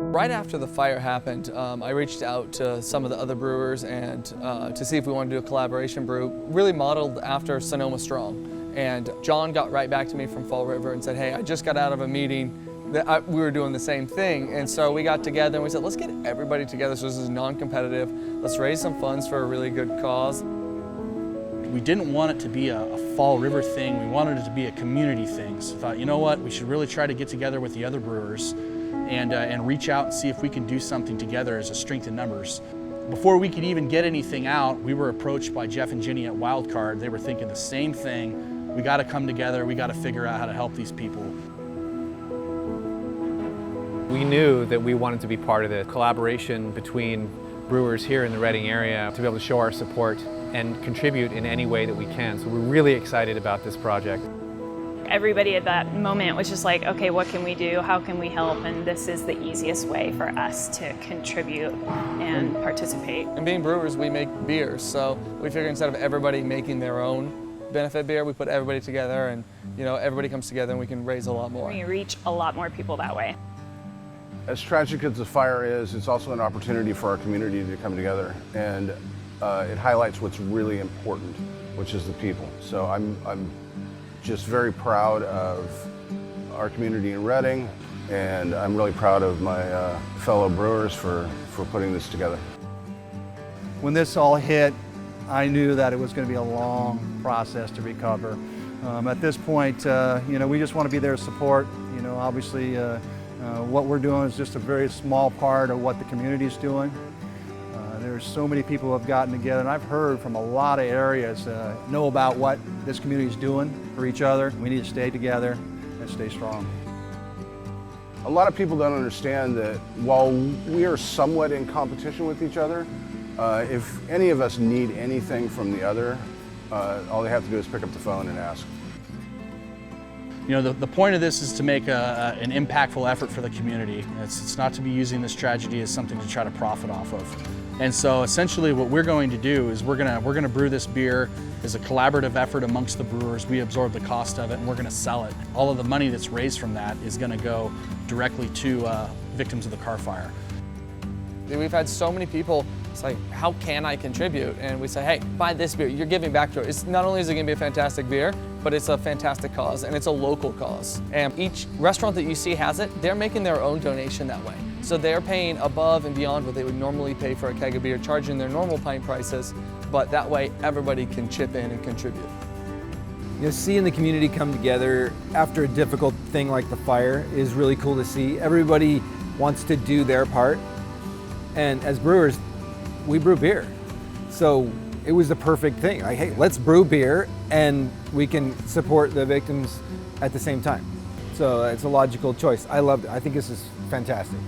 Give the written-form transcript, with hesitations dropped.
Right after the fire happened, I reached out to some of the other brewers and to see if we wanted to do a collaboration brew, really modeled after Sonoma Strong. And John got right back to me from Fall River and said, hey, I just got out of a meeting that we were doing the same thing. And so we got together and we said, let's get everybody together so this is non-competitive. Let's raise some funds for a really good cause. We didn't want it to be a Fall River thing. We wanted it to be a community thing. So I thought, you know what, we should really try to get together with the other brewers and reach out and see if we can do something together as a strength in numbers. Before we could even get anything out, we were approached by Jeff and Ginny at Wildcard. They were thinking the same thing. We got to come together. We got to figure out how to help these people. We knew that we wanted to be part of the collaboration between brewers here in the Reading area to be able to show our support and contribute in any way that we can. So we're really excited about this project. Everybody at that moment was just like, okay, what can we do? How can we help? And this is the easiest way for us to contribute and participate. And being brewers, we make beers. So we figured instead of everybody making their own benefit beer, we put everybody together and everybody comes together and we can raise a lot more. We reach a lot more people that way. As tragic as the fire is, it's also an opportunity for our community to come together, and it highlights what's really important, which is the people. So I'm just very proud of our community in Reading, and I'm really proud of my fellow brewers for putting this together. When this all hit, I knew that it was going to be a long process to recover. At this point, we just want to be there to support. Obviously, what we're doing is just a very small part of what the community is doing. There's so many people who have gotten together, and I've heard from a lot of areas know about what this community is doing for each other. We need to stay together and stay strong. A lot of people don't understand that while we are somewhat in competition with each other, if any of us need anything from the other, all they have to do is pick up the phone and ask. The point of this is to make an impactful effort for the community. It's not to be using this tragedy as something to try to profit off of. And so essentially what we're going to do is we're going to brew this beer as a collaborative effort amongst the brewers. We absorb the cost of it and we're going to sell it. All of the money that's raised from that is going to go directly to victims of the car fire. We've had so many people, it's like, how can I contribute? And we say, hey, buy this beer, you're giving back to it. It's not only is it gonna be a fantastic beer, but it's a fantastic cause, and it's a local cause. And each restaurant that you see has it, they're making their own donation that way. So they're paying above and beyond what they would normally pay for a keg of beer, charging their normal pint prices, but that way everybody can chip in and contribute. Seeing the community come together after a difficult thing like the fire is really cool to see. Everybody wants to do their part. And as brewers, we brew beer. So it was the perfect thing. Like, hey, let's brew beer and we can support the victims at the same time. So it's a logical choice. I loved it. I think this is fantastic.